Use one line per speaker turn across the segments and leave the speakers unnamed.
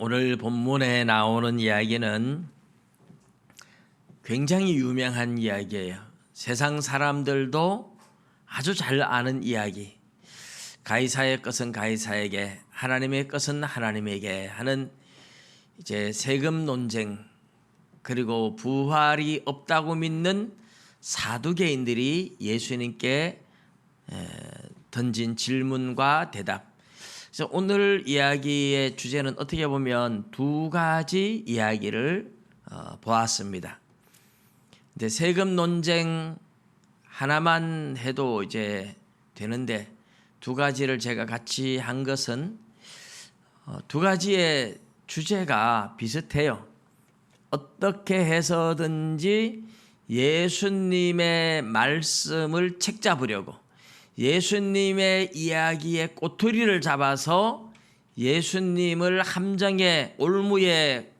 오늘 본문에 나오는 이야기는 굉장히 유명한 이야기예요. 세상 사람들도 아주 잘 아는 이야기. 가이사의 것은 가이사에게, 하나님의 것은 하나님에게 하는 이제 세금 논쟁, 그리고 부활이 없다고 믿는 사두개인들이 예수님께 던진 질문과 대답. 그래서 오늘 이야기의 주제는 어떻게 보면 두 가지 이야기를 보았습니다. 근데 세금 논쟁 하나만 해도 이제 되는데 두 가지를 제가 같이 한 것은 두 가지의 주제가 비슷해요. 어떻게 해서든지 예수님의 말씀을 책잡으려고, 예수님의 이야기의 꼬투리를 잡아서 예수님을 함정에 올무에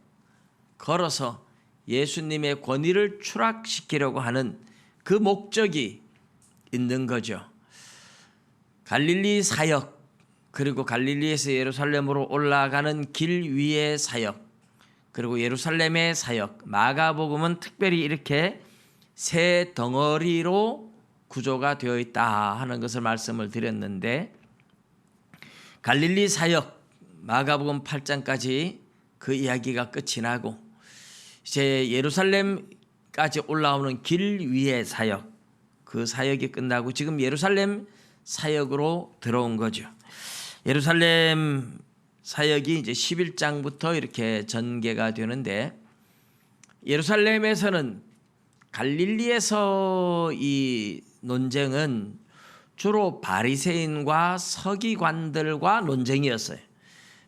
걸어서 예수님의 권위를 추락시키려고 하는 그 목적이 있는 거죠. 갈릴리 사역, 그리고 갈릴리에서 예루살렘으로 올라가는 길 위의 사역, 그리고 예루살렘의 사역, 마가복음은 특별히 이렇게 세 덩어리로 구조가 되어 있다 하는 것을 말씀을 드렸는데, 갈릴리 사역 마가복음 8장까지 그 이야기가 끝이 나고 이제 예루살렘까지 올라오는 길 위의 사역, 그 사역이 끝나고 지금 예루살렘 사역으로 들어온 거죠. 예루살렘 사역이 이제 11장부터 이렇게 전개가 되는데, 예루살렘에서는 갈릴리에서 이 논쟁은 주로 바리새인과 서기관들과 논쟁이었어요.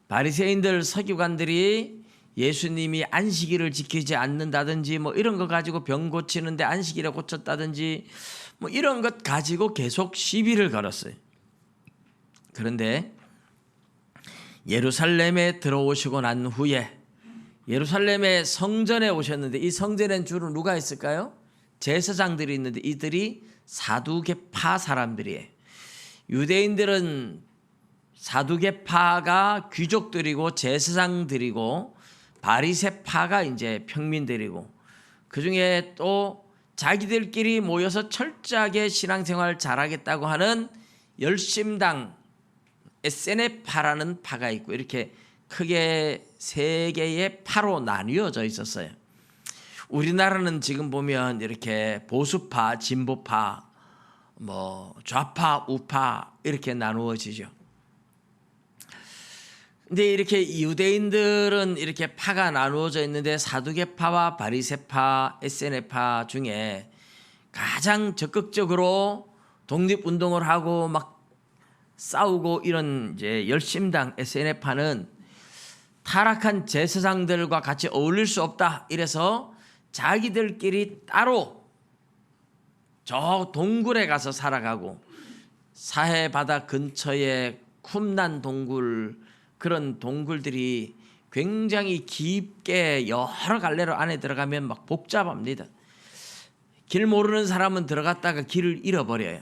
바리새인들, 서기관들이 예수님이 안식일을 지키지 않는다든지 뭐 이런 거 가지고 병 고치는데 안식일에 고쳤다든지 뭐 이런 것 가지고 계속 시비를 걸었어요. 그런데 예루살렘에 들어오시고 난 후에 예루살렘의 성전에 오셨는데, 이 성전엔 주로 누가 있을까요? 제사장들이 있는데 이들이 사두개파 사람들이에요. 유대인들은 사두개파가 귀족들이고 제사장들이고 바리새파가 이제 평민들이고, 그중에 또 자기들끼리 모여서 철저하게 신앙생활 잘하겠다고 하는 열심당 에세네파라는 파가 있고, 이렇게 크게 세 개의 파로 나뉘어져 있었어요. 우리나라는 지금 보면 이렇게 보수파, 진보파, 뭐 좌파, 우파 이렇게 나누어지죠. 근데 이렇게 유대인들은 이렇게 파가 나누어져 있는데, 사두개파와 바리새파, 에세네파 중에 가장 적극적으로 독립운동을 하고 막 싸우고 이런 이제 열심당 에세네파는 타락한 제사장들과 같이 어울릴 수 없다, 이래서 자기들끼리 따로 저 동굴에 가서 살아가고, 사해 바다 근처에 쿰난 동굴, 그런 동굴들이 굉장히 깊게 여러 갈래로 안에 들어가면 막 복잡합니다. 길 모르는 사람은 들어갔다가 길을 잃어버려요.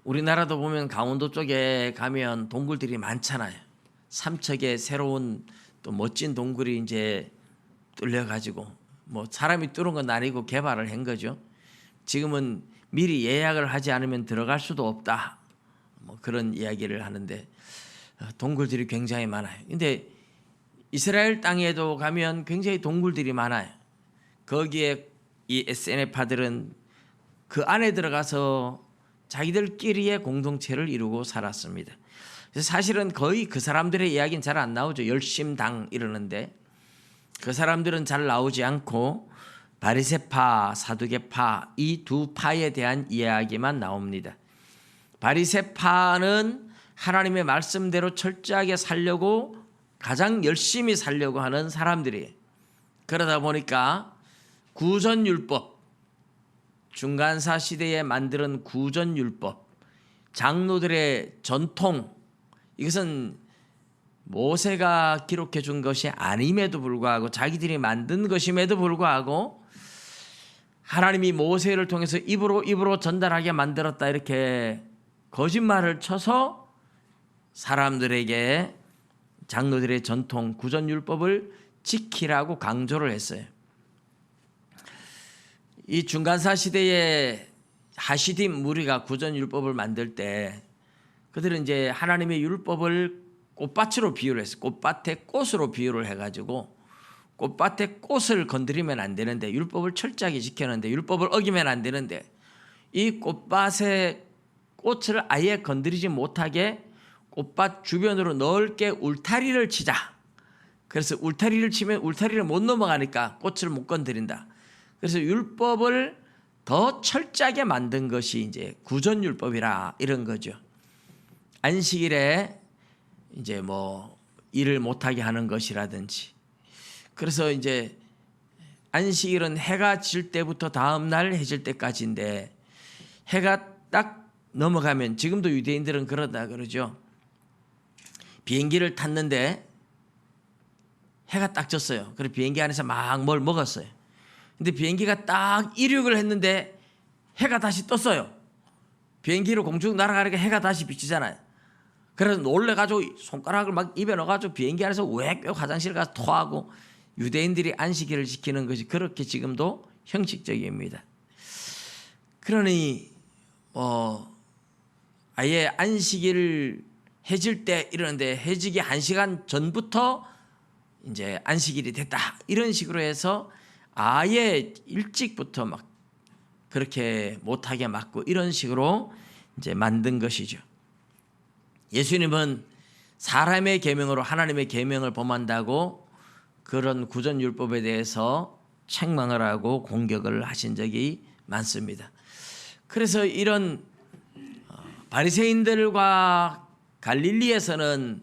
우리나라도 보면 강원도 쪽에 가면 동굴들이 많잖아요. 삼척에 새로운 또 멋진 동굴이 이제 뚫려가지고, 뭐 사람이 뚫은 건 아니고 개발을 한 거죠. 지금은 미리 예약을 하지 않으면 들어갈 수도 없다, 뭐 그런 이야기를 하는데, 동굴들이 굉장히 많아요. 근데 이스라엘 땅에도 가면 굉장히 동굴들이 많아요. 거기에 이 에세네파들은 그 안에 들어가서 자기들끼리의 공동체를 이루고 살았습니다. 그래서 사실은 거의 그 사람들의 이야기는 잘 안 나오죠. 열심당 이러는데 그 사람들은 잘 나오지 않고 바리새파, 사두개파 이 두 파에 대한 이야기만 나옵니다. 바리새파는 하나님의 말씀대로 철저하게 살려고 가장 열심히 살려고 하는 사람들이에요. 그러다 보니까 구전율법, 중간사 시대에 만드는 구전율법, 장로들의 전통, 이것은 모세가 기록해 준 것이 아님에도 불구하고, 자기들이 만든 것임에도 불구하고 하나님이 모세를 통해서 입으로 전달하게 만들었다, 이렇게 거짓말을 쳐서 사람들에게 장로들의 전통 구전율법을 지키라고 강조를 했어요. 이 중간사 시대에 하시딤 무리가 구전율법을 만들 때 그들은 이제 하나님의 율법을 꽃밭으로 비유를 했어요. 꽃밭의 꽃으로 비유를 해가지고 꽃밭의 꽃을 건드리면 안 되는데, 율법을 철저하게 지켜는데 율법을 어기면 안 되는데, 이 꽃밭의 꽃을 아예 건드리지 못하게 꽃밭 주변으로 넓게 울타리를 치자. 그래서 울타리를 치면 울타리를 못 넘어가니까 꽃을 못 건드린다. 그래서 율법을 더 철저하게 만든 것이 이제 구전율법이라 이런 거죠. 안식일에 이제 뭐 일을 못하게 하는 것이라든지. 그래서 이제 안식일은 해가 질 때부터 다음 날 해질 때까지인데, 해가 딱 넘어가면, 지금도 유대인들은 그러다 그러죠. 비행기를 탔는데 해가 딱 졌어요. 그래서 비행기 안에서 막 뭘 먹었어요. 근데 비행기가 딱 이륙을 했는데 해가 다시 떴어요. 비행기로 공중 날아가니까 해가 다시 비치잖아요. 그래서 놀래가지고 손가락을 막 입에 넣어가지고 비행기 안에서 왜 화장실 가서 토하고, 유대인들이 안식일을 지키는 것이 그렇게 지금도 형식적입니다. 그러니 아예 안식일 해질 때 이러는데 해지기 1시간 전부터 이제 안식일이 됐다 이런 식으로 해서 아예 일찍부터 막 그렇게 못하게 막고 이런 식으로 이제 만든 것이죠. 예수님은 사람의 계명으로 하나님의 계명을 범한다고 그런 구전율법에 대해서 책망을 하고 공격을 하신 적이 많습니다. 그래서 이런 바리새인들과 갈릴리에서는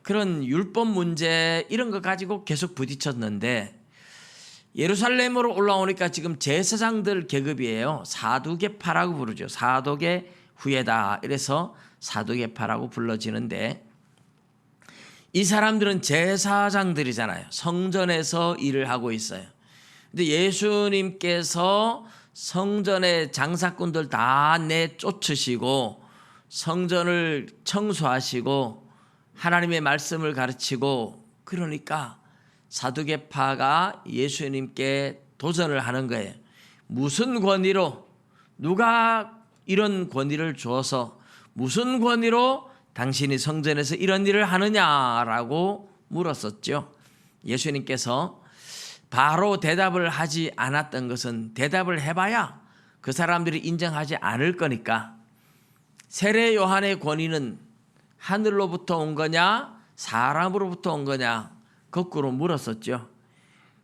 그런 율법 문제 이런 거 가지고 계속 부딪혔는데, 예루살렘으로 올라오니까 지금 제사장들 계급이에요. 사두개파라고 부르죠. 사독의 후예다. 이래서 사두개파라고 불러지는데, 이 사람들은 제사장들이잖아요. 성전에서 일을 하고 있어요. 근데 예수님께서 성전의 장사꾼들 다 내쫓으시고 성전을 청소하시고 하나님의 말씀을 가르치고, 그러니까 사두개파가 예수님께 도전을 하는 거예요. 무슨 권위로, 누가 이런 권위를 주어서 무슨 권위로 당신이 성전에서 이런 일을 하느냐라고 물었었죠. 예수님께서 바로 대답을 하지 않았던 것은, 대답을 해봐야 그 사람들이 인정하지 않을 거니까, 세례 요한의 권위는 하늘로부터 온 거냐 사람으로부터 온 거냐 거꾸로 물었었죠.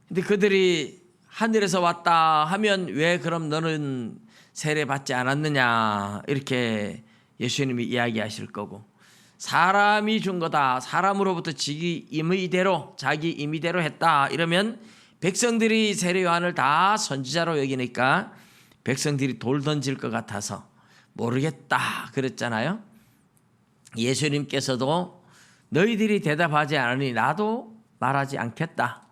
근데 그들이 하늘에서 왔다 하면 왜 그럼 너는 세례 받지 않았느냐 이렇게 예수님이 이야기하실 거고, 사람이 준 거다, 사람으로부터 자기 임의대로 했다 이러면 백성들이 세례 요한을 다 선지자로 여기니까 백성들이 돌 던질 것 같아서 모르겠다 그랬잖아요. 예수님께서도 너희들이 대답하지 않으니 나도 말하지 않겠다.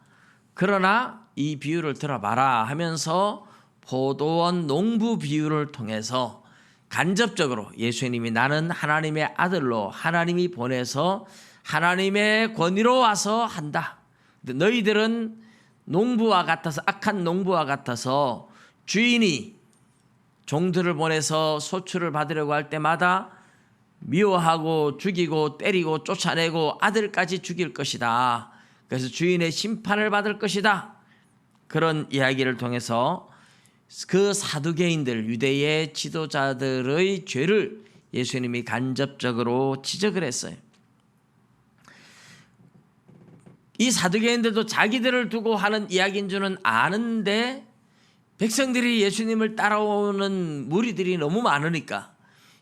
그러나 이 비유를 들어봐라 하면서 포도원 농부 비유를 통해서 간접적으로 예수님이 나는 하나님의 아들로 하나님이 보내서 하나님의 권위로 와서 한다. 근데 너희들은 농부와 같아서, 악한 농부와 같아서 주인이 종들을 보내서 소출을 받으려고 할 때마다 미워하고 죽이고 때리고 쫓아내고 아들까지 죽일 것이다. 그래서 주인의 심판을 받을 것이다. 그런 이야기를 통해서 그 사두개인들, 유대의 지도자들의 죄를 예수님이 간접적으로 지적을 했어요. 이 사두개인들도 자기들을 두고 하는 이야기인 줄은 아는데 백성들이 예수님을 따라오는 무리들이 너무 많으니까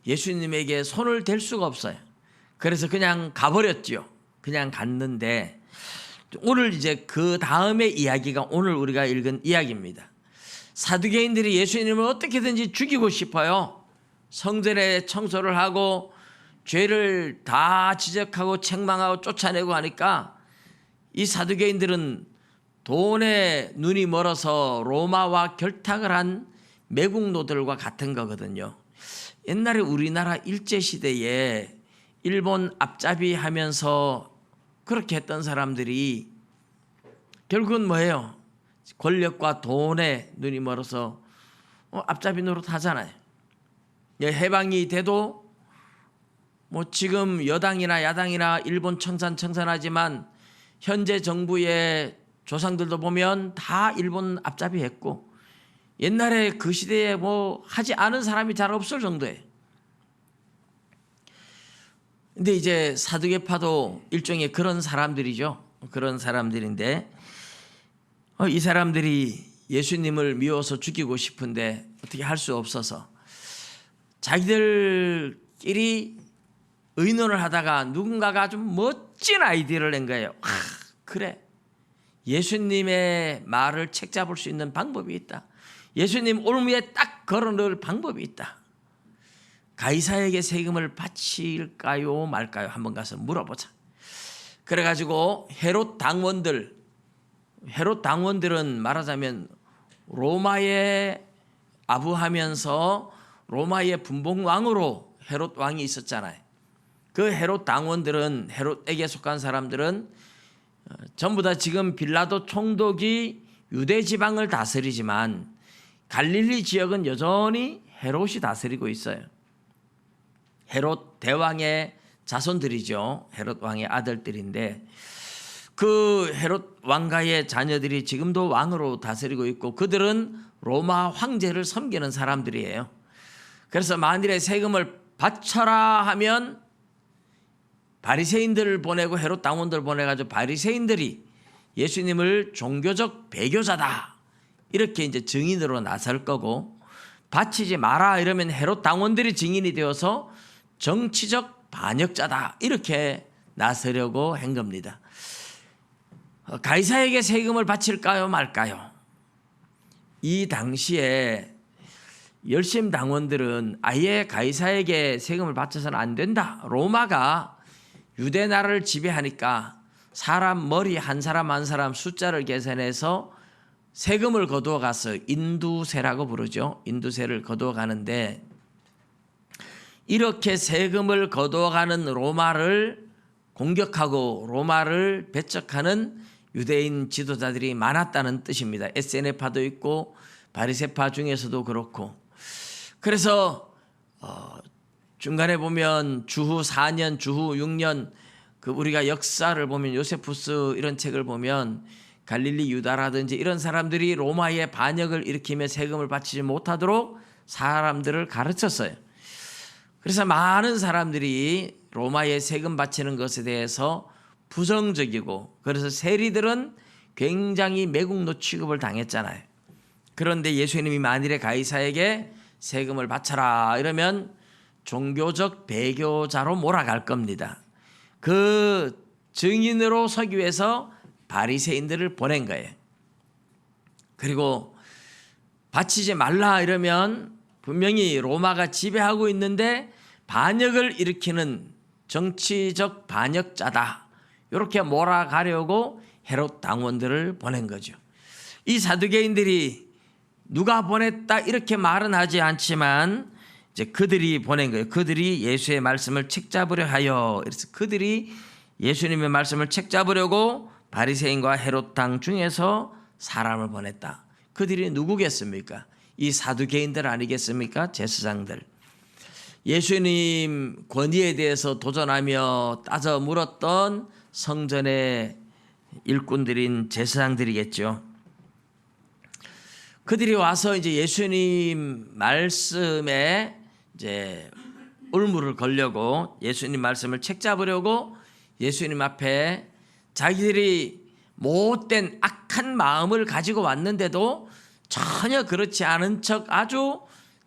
예수님에게 손을 댈 수가 없어요. 그래서 그냥 가버렸죠. 그냥 갔는데, 오늘 이제 그 다음의 이야기가 오늘 우리가 읽은 이야기입니다. 사두개인들이 예수님을 어떻게든지 죽이고 싶어요. 성전에 청소를 하고 죄를 다 지적하고 책망하고 쫓아내고 하니까 이 사두개인들은 돈에 눈이 멀어서 로마와 결탁을 한 매국노들과 같은 거거든요. 옛날에 우리나라 일제시대에 일본 앞잡이 하면서 그렇게 했던 사람들이 결국은 뭐예요? 권력과 돈에 눈이 멀어서 앞잡이 노릇 하잖아요. 해방이 돼도 뭐 지금 여당이나 야당이나 일본 청산하지만 현재 정부의 조상들도 보면 다 일본 앞잡이 했고 옛날에 그 시대에 뭐 하지 않은 사람이 잘 없을 정도예요. 근데 이제 사두개파도 일종의 그런 사람들이죠. 그런 사람들인데 이 사람들이 예수님을 미워서 죽이고 싶은데 어떻게 할 수 없어서 자기들끼리 의논을 하다가 누군가가 아주 멋진 아이디어를 낸 거예요. 그래, 예수님의 말을 책잡을 수 있는 방법이 있다. 예수님 올무에 딱 걸어넣을 방법이 있다. 가이사에게 세금을 바칠까요 말까요? 한번 가서 물어보자. 그래가지고 헤롯 당원들은 말하자면 로마에 아부하면서 로마의 분봉왕으로 헤롯 왕이 있었잖아요. 그 헤롯 당원들은, 헤롯에게 속한 사람들은 전부 다 지금 빌라도 총독이 유대 지방을 다스리지만 갈릴리 지역은 여전히 헤롯이 다스리고 있어요. 헤롯 대왕의 자손들이죠. 헤롯 왕의 아들들인데 그 헤롯 왕가의 자녀들이 지금도 왕으로 다스리고 있고 그들은 로마 황제를 섬기는 사람들이에요. 그래서 만일에 세금을 바쳐라 하면 바리새인들을 보내고 헤롯 당원들을 보내가지고 바리새인들이 예수님을 종교적 배교자다 이렇게 이제 증인으로 나설 거고, 바치지 마라 이러면 헤롯 당원들이 증인이 되어서 정치적 반역자다 이렇게 나서려고 한 겁니다. 가이사에게 세금을 바칠까요 말까요? 이 당시에 열심 당원들은 아예 가이사에게 세금을 바쳐서는 안 된다. 로마가 유대 나라를 지배하니까 사람 머리 한 사람 한 사람 숫자를 계산해서 세금을 거두어 가서 인두세라고 부르죠. 인두세를 거두어 가는데 이렇게 세금을 거두어 가는 로마를 공격하고 로마를 배척하는 유대인 지도자들이 많았다는 뜻입니다. 에세네파도 있고 바리새파 중에서도 그렇고. 그래서 중간에 보면 주후 4년, 주후 6년 그 우리가 역사를 보면 요세푸스 이런 책을 보면 갈릴리 유다라든지 이런 사람들이 로마의 반역을 일으키며 세금을 바치지 못하도록 사람들을 가르쳤어요. 그래서 많은 사람들이 로마에 세금 바치는 것에 대해서 부정적이고, 그래서 세리들은 굉장히 매국노 취급을 당했잖아요. 그런데 예수님이 만일에 가이사에게 세금을 바쳐라 이러면 종교적 배교자로 몰아갈 겁니다. 그 증인으로 서기 위해서 바리새인들을 보낸 거예요. 그리고 바치지 말라 이러면 분명히 로마가 지배하고 있는데 반역을 일으키는 정치적 반역자다 이렇게 몰아가려고 헤롯 당원들을 보낸 거죠. 이 사두개인들이 누가 보냈다 이렇게 말은 하지 않지만 이제 그들이 보낸 거예요. 그들이 예수의 말씀을 책잡으려 하여, 그래서 그들이 예수님의 말씀을 책잡으려고 바리새인과 헤롯 당 중에서 사람을 보냈다. 그들이 누구겠습니까? 이 사두개인들 아니겠습니까? 제사장들. 예수님 권위에 대해서 도전하며 따져 물었던 성전의 일꾼들인 제사장들이겠죠. 그들이 와서 이제 예수님 말씀에 이제 올무를 걸려고, 예수님 말씀을 책잡으려고 예수님 앞에 자기들이 못된 악한 마음을 가지고 왔는데도 전혀 그렇지 않은 척 아주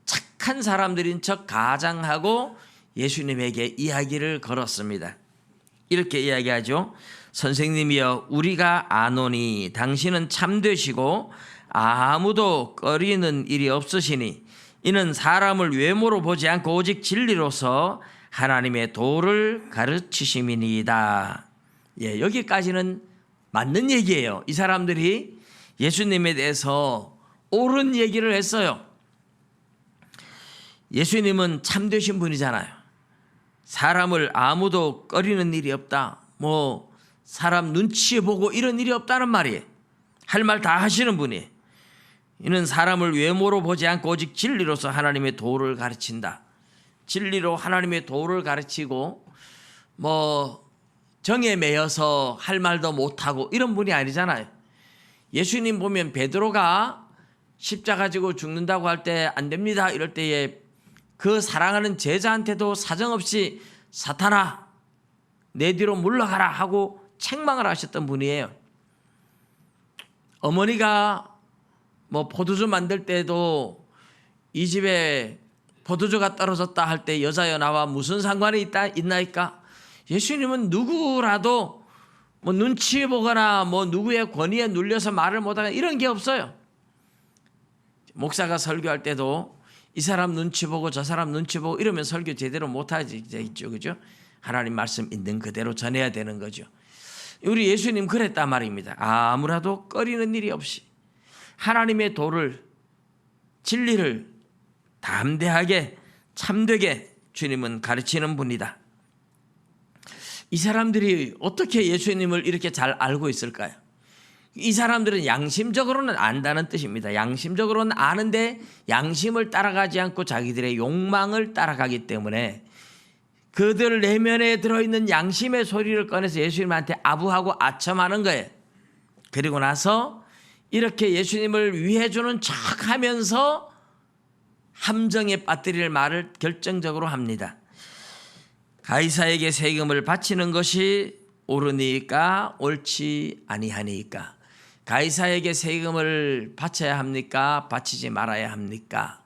착한 사람들인 척 가장하고 예수님에게 이야기를 걸었습니다. 이렇게 이야기하죠. 선생님이여, 우리가 아노니 당신은 참되시고 아무도 꺼리는 일이 없으시니 이는 사람을 외모로 보지 않고 오직 진리로서 하나님의 도를 가르치심이니이다. 여기까지는 맞는 얘기예요. 이 사람들이 예수님에 대해서 옳은 얘기를 했어요. 예수님은 참되신 분이잖아요. 사람을 아무도 꺼리는 일이 없다. 사람 눈치 보고 이런 일이 없다는 말이에요. 할 말 다 하시는 분이. 이는 사람을 외모로 보지 않고 오직 진리로서 하나님의 도를 가르친다. 진리로 하나님의 도를 가르치고 뭐 정에 매여서 할 말도 못하고 이런 분이 아니잖아요. 예수님 보면 베드로가 십자가 지고 죽는다고 할 때 안 됩니다 이럴 때에 그 사랑하는 제자한테도 사정없이 사탄아 내 뒤로 물러가라 하고 책망을 하셨던 분이에요. 어머니가 뭐 포도주 만들 때도 이 집에 포도주가 떨어졌다 할 때 여자여 나와 무슨 상관이 있나이까? 예수님은 누구라도 뭐 눈치 보거나 뭐 누구의 권위에 눌려서 말을 못하거나 이런 게 없어요. 목사가 설교할 때도 이 사람 눈치 보고 저 사람 눈치 보고 이러면 설교 제대로 못하지, 그죠? 하나님 말씀 있는 그대로 전해야 되는 거죠. 우리 예수님 그랬단 말입니다. 아무라도 꺼리는 일이 없이 하나님의 도를, 진리를 담대하게 참되게 주님은 가르치는 분이다. 이 사람들이 어떻게 예수님을 이렇게 잘 알고 있을까요? 이 사람들은 양심적으로는 안다는 뜻입니다. 양심적으로는 아는데 양심을 따라가지 않고 자기들의 욕망을 따라가기 때문에 그들 내면에 들어있는 양심의 소리를 꺼내서 예수님한테 아부하고 아첨하는 거예요. 그리고 나서 이렇게 예수님을 위해주는 척 하면서 함정에 빠뜨릴 말을 결정적으로 합니다. 가이사에게 세금을 바치는 것이 옳으니까 옳지 아니하니까. 가이사에게 세금을 바쳐야 합니까? 바치지 말아야 합니까?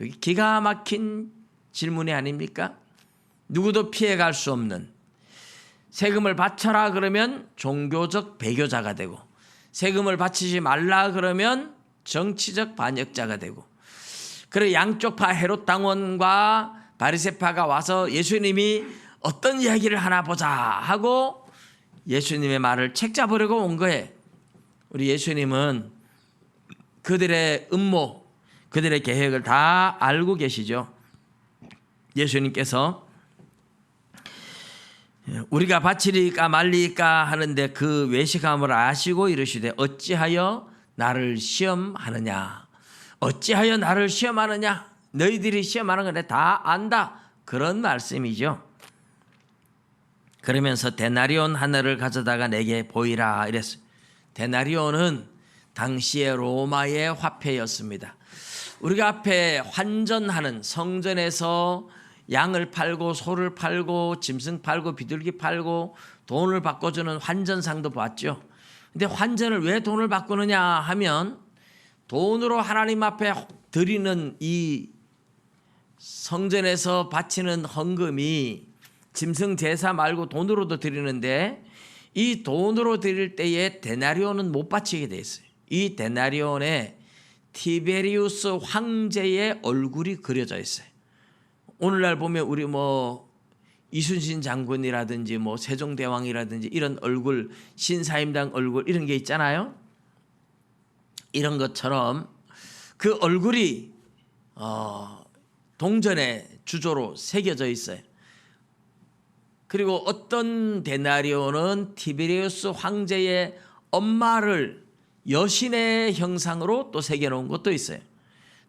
여기 기가 막힌 질문이 아닙니까? 누구도 피해갈 수 없는. 세금을 바쳐라 그러면 종교적 배교자가 되고, 세금을 바치지 말라 그러면 정치적 반역자가 되고, 그래 양쪽파 헤롯 당원과 바리새파가 와서 예수님이 어떤 이야기를 하나 보자 하고 예수님의 말을 책잡으려고 온 거예요. 우리 예수님은 그들의 음모, 그들의 계획을 다 알고 계시죠. 예수님께서 우리가 바치리까 말리까 하는데 그 외식함을 아시고 이르시되 어찌하여 나를 시험하느냐. 어찌하여 나를 시험하느냐. 너희들이 시험하는 건 다 안다. 그런 말씀이죠. 그러면서 데나리온 하나를 가져다가 내게 보이라 이랬어요. 데나리온은 당시의 로마의 화폐였습니다. 우리가 앞에 환전하는 성전에서 양을 팔고 소를 팔고 짐승 팔고 비둘기 팔고 돈을 바꿔주는 환전상도 봤죠. 근데 환전을 왜 돈을 바꾸느냐 하면 돈으로 하나님 앞에 드리는 이 성전에서 바치는 헌금이 짐승 제사 말고 돈으로도 드리는데 이 돈으로 드릴 때에 데나리온은 못 바치게 돼 있어요. 이 데나리온에 티베리우스 황제의 얼굴이 그려져 있어요. 오늘날 보면 우리 뭐 이순신 장군이라든지 뭐 세종대왕이라든지 이런 얼굴, 신사임당 얼굴 이런 게 있잖아요. 이런 것처럼 그 얼굴이 동전의 주조로 새겨져 있어요. 그리고 어떤 데나리온은 티베리우스 황제의 엄마를 여신의 형상으로 또 새겨놓은 것도 있어요.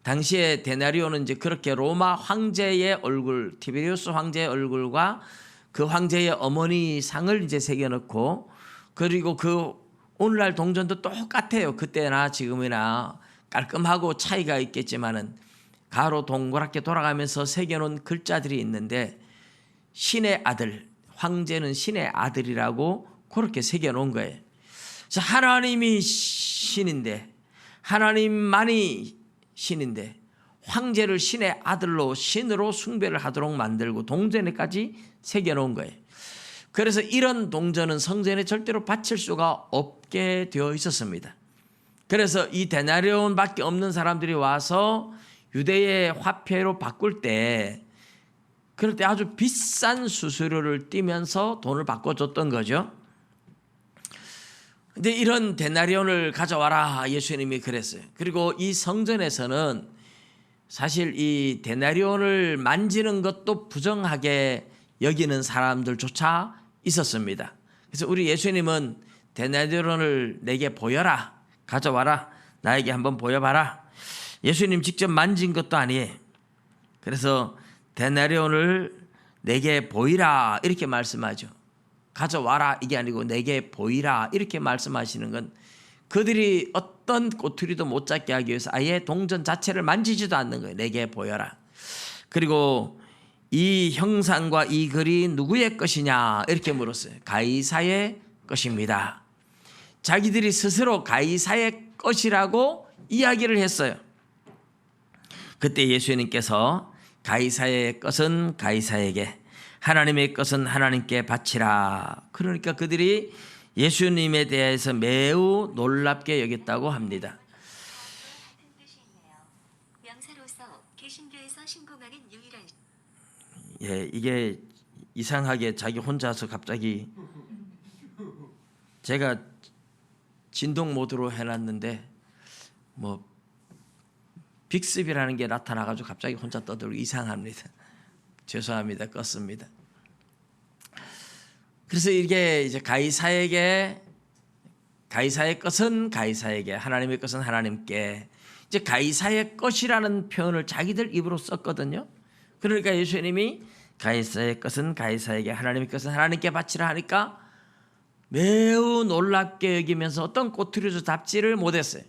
당시에 데나리온은 이제 그렇게 로마 황제의 얼굴, 티베리우스 황제의 얼굴과 그 황제의 어머니 상을 이제 새겨놓고, 그리고 그 오늘날 동전도 똑같아요. 그때나 지금이나 깔끔하고 차이가 있겠지만은 가로 동그랗게 돌아가면서 새겨놓은 글자들이 있는데 신의 아들, 황제는 신의 아들이라고 그렇게 새겨놓은 거예요. 그래서 하나님이 신인데, 하나님만이 신인데 황제를 신의 아들로 신으로 숭배를 하도록 만들고 동전에까지 새겨놓은 거예요. 그래서 이런 동전은 성전에 절대로 바칠 수가 없게 되어 있었습니다. 그래서 이 데나리온밖에 없는 사람들이 와서 유대의 화폐로 바꿀 때 그럴 때 아주 비싼 수수료를 띠면서 돈을 바꿔줬던 거죠. 근데 이런 데나리온을 가져와라 예수님이 그랬어요. 그리고 이 성전에서는 사실 이 데나리온을 만지는 것도 부정하게 여기는 사람들조차 있었습니다. 그래서 우리 예수님은 데나리온을 내게 보여라, 가져와라, 나에게 한번 보여봐라. 예수님 직접 만진 것도 아니에요. 그래서 데나리온을 내게 보이라 이렇게 말씀하죠. 가져와라 이게 아니고 내게 보이라 이렇게 말씀하시는 건 그들이 어떤 꼬투리도 못 잡게 하기 위해서 아예 동전 자체를 만지지도 않는 거예요. 내게 보여라. 그리고 이 형상과 이 글이 누구의 것이냐 이렇게 물었어요. 가이사의 것입니다. 자기들이 스스로 가이사의 것이라고 이야기를 했어요. 그때 예수님께서 가이사의 것은 가이사에게, 하나님의 것은 하나님께 바치라. 그러니까 그들이 예수님에 대해서 매우 놀랍게 여겼다고 합니다.
명사로서 개신교에서 신봉하는 유일한
예, 이게 이상하게 자기 혼자서 갑자기 제가 진동 모드로 해놨는데 뭐 빅습이라는 게 나타나가지고 갑자기 혼자 떠들고 이상합니다. 죄송합니다. 껐습니다. 그래서 이게 이제 가이사의 것은 가이사에게, 하나님의 것은 하나님께. 이제 가이사의 것이라는 표현을 자기들 입으로 썼거든요. 그러니까 예수님이 가이사의 것은 가이사에게, 하나님의 것은 하나님께 바치라 하니까 매우 놀랍게 여기면서 어떤 꼬투리도 잡지를 못했어요.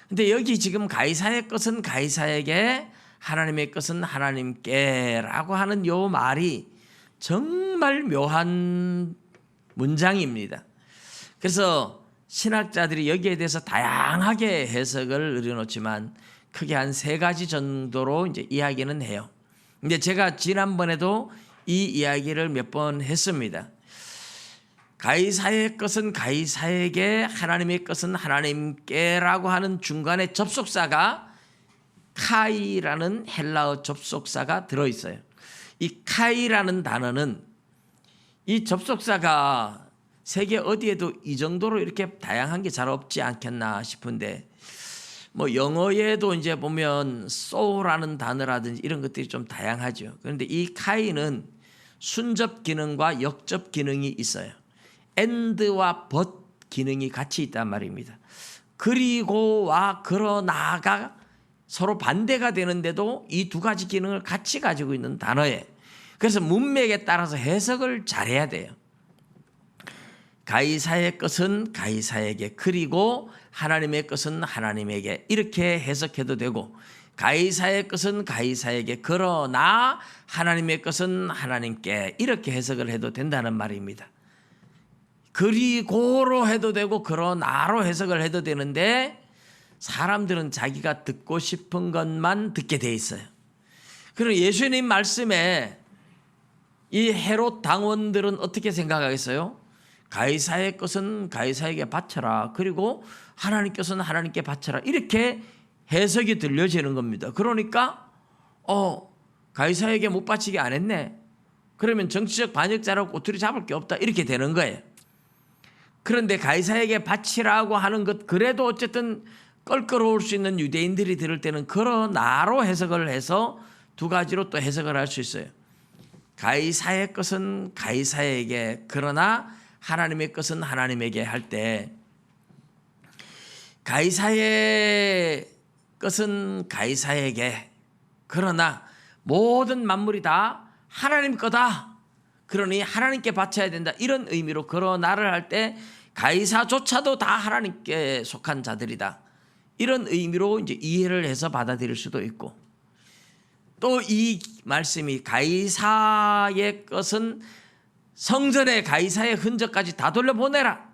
근데 여기 지금 가이사의 것은 가이사에게, 하나님의 것은 하나님께라고 하는 요 말이 정말 묘한 문장입니다. 그래서 신학자들이 여기에 대해서 다양하게 해석을 늘어놓지만 크게 한 3가지 정도로 이제 이야기는 해요. 근데 제가 지난번에도 이 이야기를 몇 번 했습니다. 가이사의 것은 가이사에게, 하나님의 것은 하나님께라고 하는 중간에 접속사가 카이라는 헬라어 접속사가 들어있어요. 이 카이라는 단어는 이 접속사가 세계 어디에도 이 정도로 이렇게 다양한 게 잘 없지 않겠나 싶은데, 뭐 영어에도 이제 보면 so라는 단어라든지 이런 것들이 좀 다양하죠. 그런데 이 카이는 순접 기능과 역접 기능이 있어요. and와 but 기능이 같이 있단 말입니다. 그리고와 그러나가 서로 반대가 되는데도 이 2가지 기능을 같이 가지고 있는 단어예요. 그래서 문맥에 따라서 해석을 잘해야 돼요. 가이사의 것은 가이사에게, 그리고 하나님의 것은 하나님에게, 이렇게 해석해도 되고, 가이사의 것은 가이사에게, 그러나 하나님의 것은 하나님께, 이렇게 해석을 해도 된다는 말입니다. 그리고로 해도 되고 그러나로 해석을 해도 되는데 사람들은 자기가 듣고 싶은 것만 듣게 돼 있어요. 그리고 예수님 말씀에 이 헤롯 당원들은 어떻게 생각하겠어요? 가이사의 것은 가이사에게 바쳐라, 그리고 하나님께서는 하나님께 바쳐라, 이렇게 해석이 들려지는 겁니다. 그러니까 가이사에게 못 바치게 안 했네, 그러면 정치적 반역자라고 꼬투리 잡을 게 없다, 이렇게 되는 거예요. 그런데 가이사에게 바치라고 하는 것, 그래도 어쨌든 껄끄러울 수 있는 유대인들이 들을 때는 그러나로 해석을 해서 2가지로 또 해석을 할 수 있어요. 가이사의 것은 가이사에게, 그러나 하나님의 것은 하나님에게 할 때, 가이사의 것은 가이사에게, 그러나 모든 만물이 다 하나님 거다, 그러니 하나님께 바쳐야 된다, 이런 의미로 그러나를 할 때 가이사조차도 다 하나님께 속한 자들이다, 이런 의미로 이제 이해를 해서 받아들일 수도 있고, 또 이 말씀이 가이사의 것은 성전에 가이사의 흔적까지 다 돌려보내라,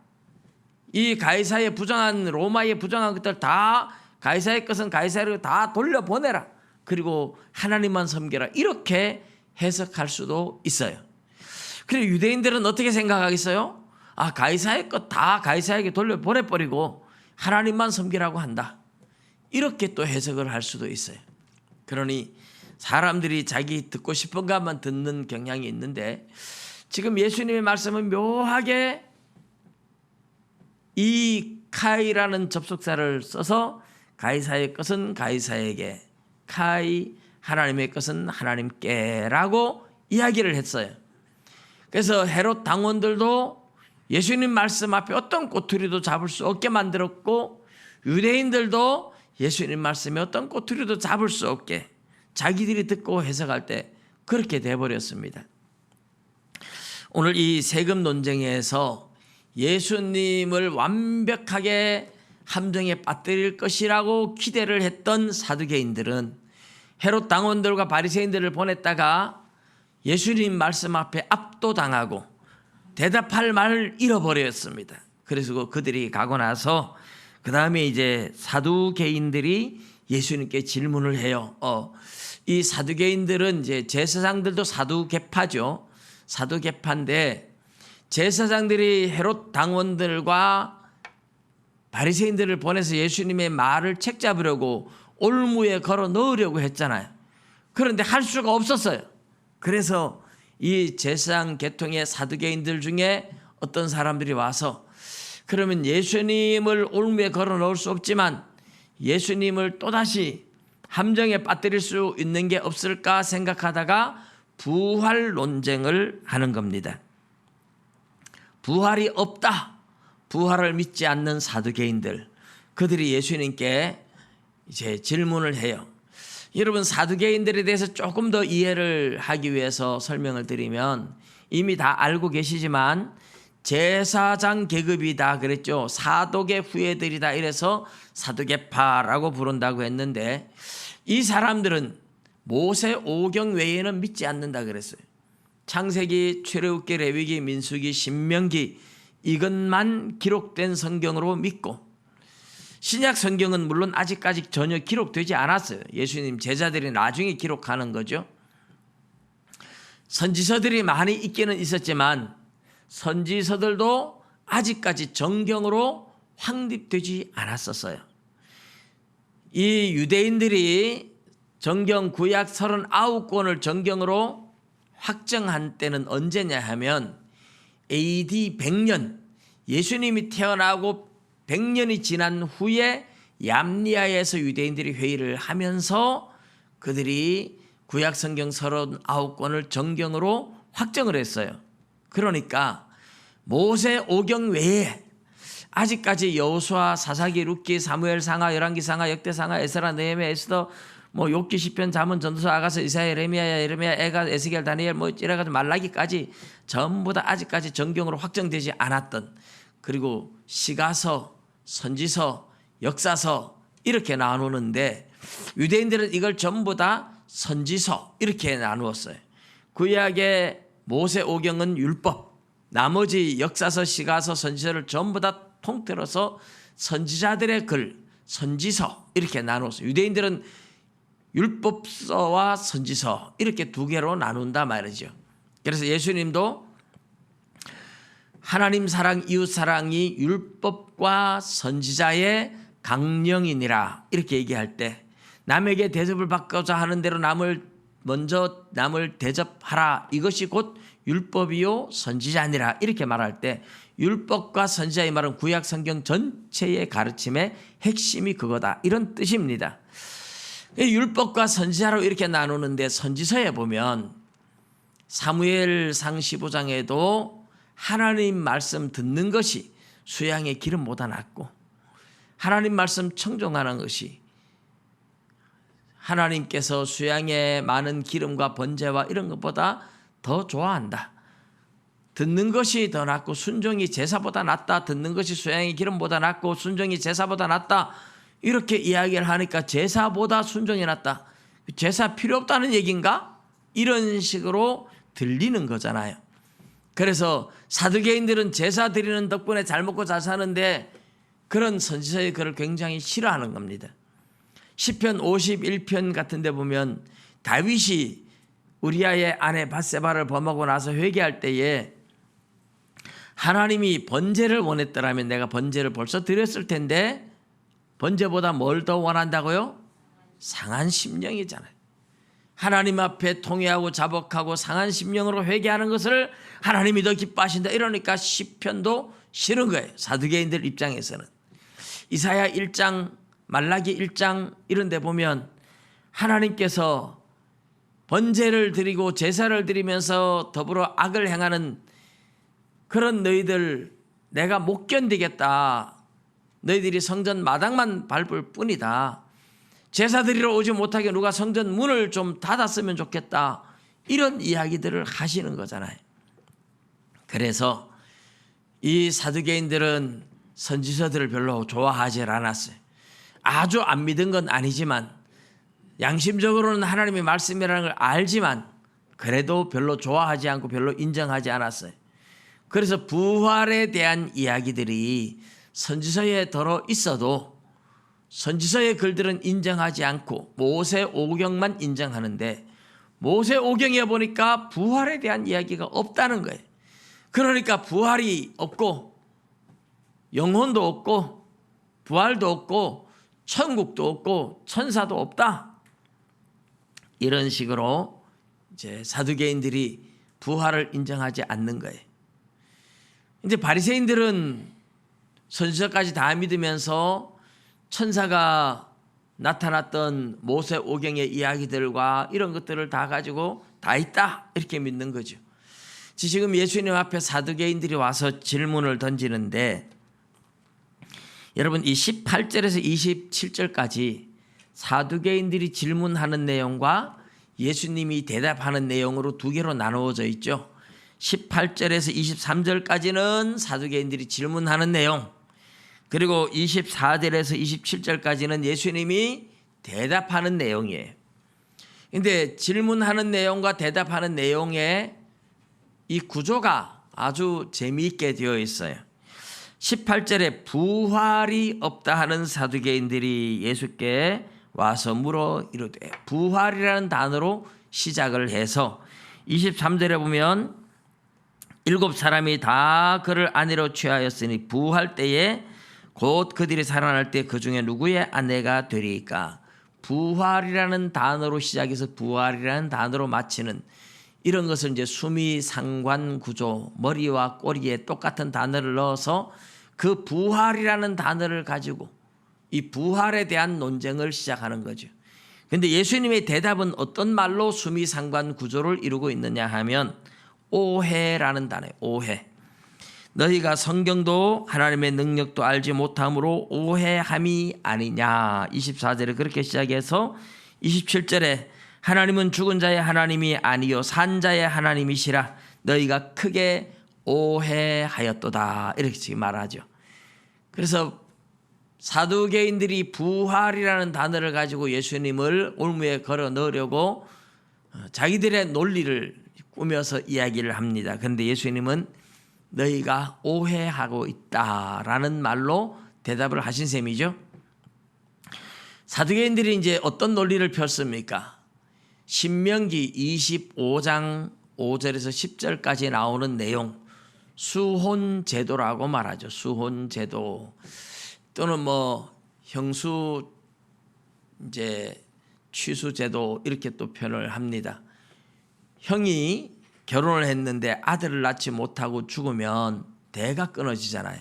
이 가이사의 부정한, 로마의 부정한 것들 다, 가이사의 것은 가이사를 다 돌려보내라, 그리고 하나님만 섬겨라, 이렇게 해석할 수도 있어요. 그리고 유대인들은 어떻게 생각하겠어요? 가이사의 것 다 가이사에게 돌려보내버리고 하나님만 섬기라고 한다, 이렇게 또 해석을 할 수도 있어요. 그러니 사람들이 자기 듣고 싶은 것만 듣는 경향이 있는데, 지금 예수님의 말씀은 묘하게 이 카이라는 접속사를 써서 가이사의 것은 가이사에게, 카이, 하나님의 것은 하나님께라고 이야기를 했어요. 그래서 헤롯 당원들도 예수님 말씀 앞에 어떤 꼬투리도 잡을 수 없게 만들었고, 유대인들도 예수님 말씀에 어떤 꼬투리도 잡을 수 없게 자기들이 듣고 해석할 때 그렇게 돼버렸습니다. 오늘 이 세금 논쟁에서 예수님을 완벽하게 함정에 빠뜨릴 것이라고 기대를 했던 사두개인들은 헤롯 당원들과 바리새인들을 보냈다가 예수님 말씀 앞에 압도당하고 대답할 말을 잃어버렸습니다. 그래서 그들이 가고 나서 그 다음에 이제 사두개인들이 예수님께 질문을 해요. 이 사두개인들은 이제 제사장들도 사두개파죠. 사두개파인데 제사장들이 헤롯 당원들과 바리새인들을 보내서 예수님의 말을 책잡으려고 올무에 걸어 넣으려고 했잖아요. 그런데 할 수가 없었어요. 그래서 이 제사장 계통의 사두개인들 중에 어떤 사람들이 와서 그러면 예수님을 올무에 걸어 넣을 수 없지만 예수님을 또다시 함정에 빠뜨릴 수 있는 게 없을까 생각하다가 부활 논쟁을 하는 겁니다. 부활이 없다. 부활을 믿지 않는 사두개인들, 그들이 예수님께 이제 질문을 해요. 여러분, 사두개인들에 대해서 조금 더 이해를 하기 위해서 설명을 드리면 이미 다 알고 계시지만 제사장 계급이다 그랬죠. 사독의 후예들이다 이래서 사두개파라고 부른다고 했는데 이 사람들은 모세 오경 외에는 믿지 않는다 그랬어요. 창세기, 출애굽기, 레위기, 민수기, 신명기 이것만 기록된 성경으로 믿고 신약 성경은 물론 아직까지 전혀 기록되지 않았어요. 예수님 제자들이 나중에 기록하는 거죠. 선지서들이 많이 있기는 있었지만 선지서들도 아직까지 정경으로 확립되지 않았었어요. 이 유대인들이 정경 구약 39권을 정경으로 확정한 때는 언제냐 하면 AD 100년, 예수님이 태어나고 100년이 지난 후에 얌리아에서 유대인들이 회의를 하면서 그들이 구약 성경 39권을 정경으로 확정을 했어요. 그러니까 모세 오경 외에 아직까지 여호수아, 사사기, 룻기, 사무엘 상하, 열왕기 상하, 역대 상하, 에스라, 느헤미야, 에스더, 욥기, 시편, 잠언, 전도서, 아가서, 이사야, 예레미야, 에가, 에스겔, 다니엘 이래가지고 말라기까지 전부 다 아직까지 정경으로 확정되지 않았던, 그리고 시가서, 선지서, 역사서 이렇게 나누는데 유대인들은 이걸 전부 다 선지서 이렇게 나누었어요. 구약의 모세 오경은 율법, 나머지 역사서, 시가서, 선지서를 전부 다 통틀어서 선지자들의 글, 선지서 이렇게 나누었어요. 유대인들은 율법서와 선지서 이렇게 두 개로 나눈다 말이죠. 그래서 예수님도 하나님 사랑, 이웃 사랑이 율법과 선지자의 강령이니라 이렇게 얘기할 때 남에게 대접을 받고자 하는 대로 먼저 남을 대접하라, 이것이 곧 율법이요 선지자니라 이렇게 말할 때 율법과 선지자의 말은 구약 성경 전체의 가르침의 핵심이 그거다 이런 뜻입니다. 율법과 선지자로 이렇게 나누는데 선지서에 보면 사무엘상 15장에도 하나님 말씀 듣는 것이 수양의 기름보다 낫고 하나님 말씀 청종하는 것이 하나님께서 수양의 많은 기름과 번제와 이런 것보다 더 좋아한다. 듣는 것이 더 낫고 순종이 제사보다 낫다. 듣는 것이 수양의 기름보다 낫고 순종이 제사보다 낫다. 이렇게 이야기를 하니까 제사보다 순종이 낫다. 제사 필요 없다는 얘기인가? 이런 식으로 들리는 거잖아요. 그래서 사두개인들은 제사 드리는 덕분에 잘 먹고 잘 사는데 그런 선지서의 글을 굉장히 싫어하는 겁니다. 시편 51편 같은 데 보면 다윗이 우리아의 아내 밧세바를 범하고 나서 회개할 때에 하나님이 번제를 원했더라면 내가 번제를 벌써 드렸을 텐데 번제보다 뭘 더 원한다고요? 상한 심령이잖아요. 하나님 앞에 통회하고 자복하고 상한 심령으로 회개하는 것을 하나님이 더 기뻐하신다. 이러니까 시편도 싫은 거예요. 사두개인들 입장에서는. 이사야 1장, 말라기 1장 이런 데 보면 하나님께서 번제를 드리고 제사를 드리면서 더불어 악을 행하는 그런 너희들 내가 못 견디겠다. 너희들이 성전 마당만 밟을 뿐이다. 제사 드리러 오지 못하게 누가 성전 문을 좀 닫았으면 좋겠다. 이런 이야기들을 하시는 거잖아요. 그래서 이 사두개인들은 선지서들을 별로 좋아하지 않았어요. 아주 안 믿은 건 아니지만 양심적으로는 하나님의 말씀이라는 걸 알지만 그래도 별로 좋아하지 않고 별로 인정하지 않았어요. 그래서 부활에 대한 이야기들이 선지서에 들어 있어도 선지서의 글들은 인정하지 않고 모세오경만 인정하는데 모세오경에 보니까 부활에 대한 이야기가 없다는 거예요. 그러니까 부활이 없고 영혼도 없고 부활도 없고 천국도 없고 천사도 없다. 이런 식으로 이제 사두개인들이 부활을 인정하지 않는 거예요. 이제 바리새인들은 선지서까지 다 믿으면서 천사가 나타났던 모세오경의 이야기들과 이런 것들을 다 가지고 다 있다 이렇게 믿는 거죠. 지금 예수님 앞에 사두개인들이 와서 질문을 던지는데 여러분 이 18절에서 27절까지 사두개인들이 질문하는 내용과 예수님이 대답하는 내용으로 두 개로 나누어져 있죠. 18절에서 23절까지는 사두개인들이 질문하는 내용, 그리고 24절에서 27절까지는 예수님이 대답하는 내용이에요. 그런데 질문하는 내용과 대답하는 내용의 이 구조가 아주 재미있게 되어 있어요. 18절에 부활이 없다 하는 사두개인들이 예수께 와서 물어 이르되, 부활이라는 단어로 시작을 해서 23절에 보면 7사람이 다 그를 아내로 취하였으니 부활 때에 곧 그들이 살아날 때 그 중에 누구의 아내가 되리까. 부활이라는 단어로 시작해서 부활이라는 단어로 마치는 이런 것을 이제 수미 상관 구조, 머리와 꼬리에 똑같은 단어를 넣어서 그 부활이라는 단어를 가지고 이 부활에 대한 논쟁을 시작하는 거죠. 그런데 예수님의 대답은 어떤 말로 수미 상관 구조를 이루고 있느냐 하면 오해라는 단어예요. 오해. 너희가 성경도 하나님의 능력도 알지 못함으로 오해함이 아니냐. 24절에 그렇게 시작해서 27절에 하나님은 죽은 자의 하나님이 아니요 산 자의 하나님이시라 너희가 크게 오해하였도다. 이렇게 말하죠. 그래서 사두개인들이 부활이라는 단어를 가지고 예수님을 올무에 걸어 넣으려고 자기들의 논리를 꾸며서 이야기를 합니다. 그런데 예수님은 너희가 오해하고 있다라는 말로 대답을 하신 셈이죠. 사두개인들이 이제 어떤 논리를 폈습니까? 신명기 25장 5절에서 10절까지 나오는 내용, 수혼제도라고 말하죠. 수혼제도 또는 형수 이제 취수제도 이렇게 또 표현을 합니다. 형이 결혼을 했는데 아들을 낳지 못하고 죽으면 대가 끊어지잖아요.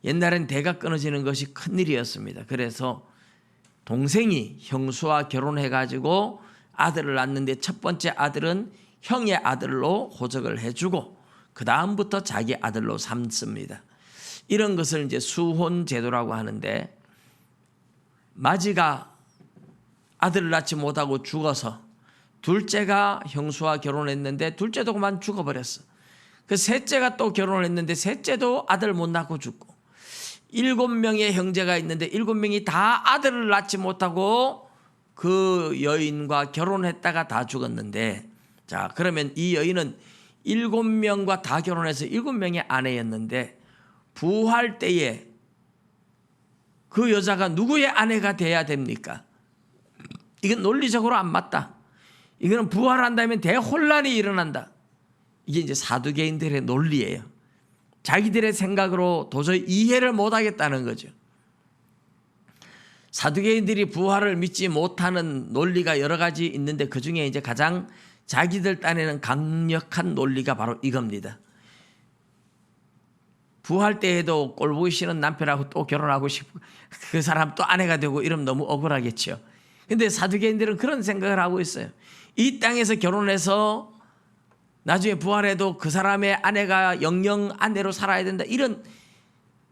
옛날엔 대가 끊어지는 것이 큰일이었습니다. 그래서 동생이 형수와 결혼해가지고 아들을 낳는데 첫 번째 아들은 형의 아들로 호적을 해주고 그 다음부터 자기 아들로 삼습니다. 이런 것을 이제 수혼제도라고 하는데, 마지가 아들을 낳지 못하고 죽어서 둘째가 형수와 결혼했는데 둘째도 그만 죽어버렸어. 그 셋째가 또 결혼을 했는데 셋째도 아들 못 낳고 죽고, 7명의 형제가 있는데 7명이 다 아들을 낳지 못하고 그 여인과 결혼했다가 다 죽었는데, 자 그러면 이 여인은 7명과 다 결혼해서 7명의 아내였는데 부활 때에 그 여자가 누구의 아내가 돼야 됩니까? 이건 논리적으로 안 맞다. 이거는 부활한다면 대혼란이 일어난다. 이게 이제 사두개인들의 논리예요. 자기들의 생각으로 도저히 이해를 못하겠다는 거죠. 사두개인들이 부활을 믿지 못하는 논리가 여러 가지 있는데 그 중에 이제 가장 자기들 딴에는 강력한 논리가 바로 이겁니다. 부활 때에도 꼴보기 싫은 남편하고 또 결혼하고 싶고 그 사람 또 아내가 되고 이러면 너무 억울하겠죠. 근데 사두개인들은 그런 생각을 하고 있어요. 이 땅에서 결혼해서 나중에 부활해도 그 사람의 아내가 영영 아내로 살아야 된다. 이런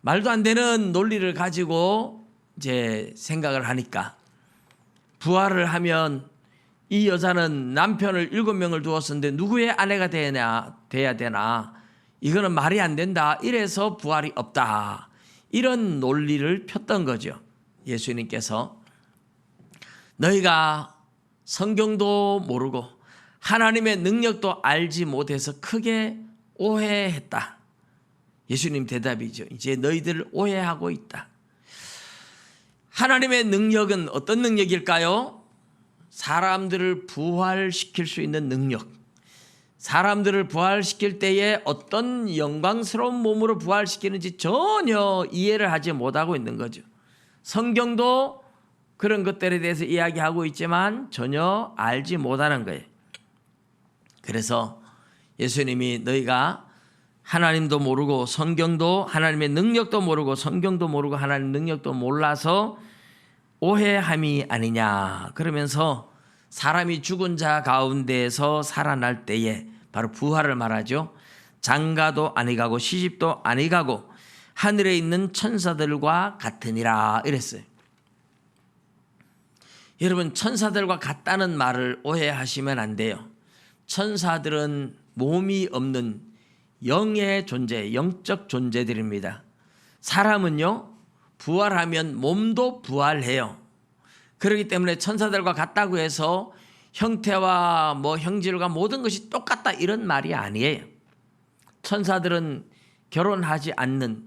말도 안 되는 논리를 가지고 이제 생각을 하니까 부활을 하면 이 여자는 남편을 7명을 두었었는데 누구의 아내가 돼야 되나? 이거는 말이 안 된다. 이래서 부활이 없다. 이런 논리를 폈던 거죠. 예수님께서 너희가 성경도 모르고 하나님의 능력도 알지 못해서 크게 오해했다. 예수님 대답이죠. 이제 너희들 오해하고 있다. 하나님의 능력은 어떤 능력일까요? 사람들을 부활시킬 수 있는 능력. 사람들을 부활시킬 때에 어떤 영광스러운 몸으로 부활시키는지 전혀 이해를 하지 못하고 있는 거죠. 성경도 그런 것들에 대해서 이야기하고 있지만 전혀 알지 못하는 거예요. 그래서 예수님이 너희가 하나님도 모르고 성경도 하나님의 능력도 모르고 성경도 모르고 하나님 능력도 몰라서 오해함이 아니냐. 그러면서 사람이 죽은 자 가운데에서 살아날 때에 바로 부활을 말하죠. 장가도 아니 가고 시집도 아니 가고 하늘에 있는 천사들과 같으니라 이랬어요. 여러분 천사들과 같다는 말을 오해하시면 안 돼요. 천사들은 몸이 없는 영의 존재, 영적 존재들입니다. 사람은요 부활하면 몸도 부활해요. 그렇기 때문에 천사들과 같다고 해서 형태와 형질과 모든 것이 똑같다 이런 말이 아니에요. 천사들은 결혼하지 않는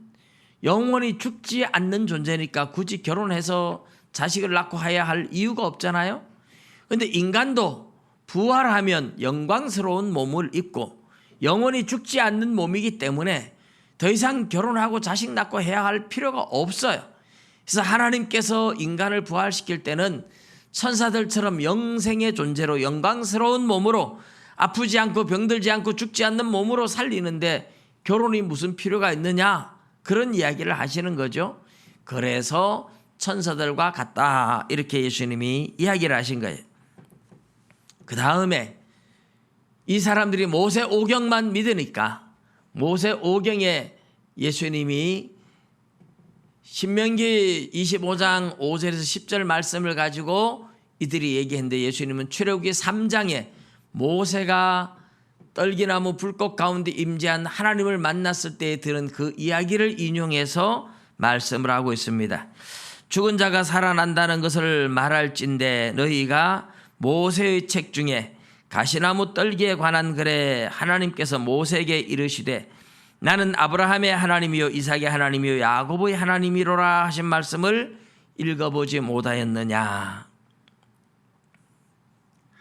영원히 죽지 않는 존재니까 굳이 결혼해서 자식을 낳고 해야 할 이유가 없잖아요. 그런데 인간도 부활하면 영광스러운 몸을 입고 영원히 죽지 않는 몸이기 때문에 더 이상 결혼하고 자식 낳고 해야 할 필요가 없어요. 그래서 하나님께서 인간을 부활시킬 때는 천사들처럼 영생의 존재로 영광스러운 몸으로 아프지 않고 병들지 않고 죽지 않는 몸으로 살리는데 결혼이 무슨 필요가 있느냐 그런 이야기를 하시는 거죠. 그래서 천사들과 같다 이렇게 예수님이 이야기를 하신 거예요. 그 다음에 이 사람들이 모세 오경만 믿으니까 모세 오경에 예수님이 신명기 25장 5절에서 10절 말씀을 가지고 이들이 얘기했는데 예수님은 출애굽기 3장에 모세가 떨기나무 불꽃 가운데 임재한 하나님을 만났을 때에 들은 그 이야기를 인용해서 말씀을 하고 있습니다. 죽은 자가 살아난다는 것을 말할진대 너희가 모세의 책 중에 가시나무 떨기에 관한 글에 하나님께서 모세에게 이르시되 나는 아브라함의 하나님이요 이삭의 하나님이요 야곱의 하나님이로라 하신 말씀을 읽어보지 못하였느냐.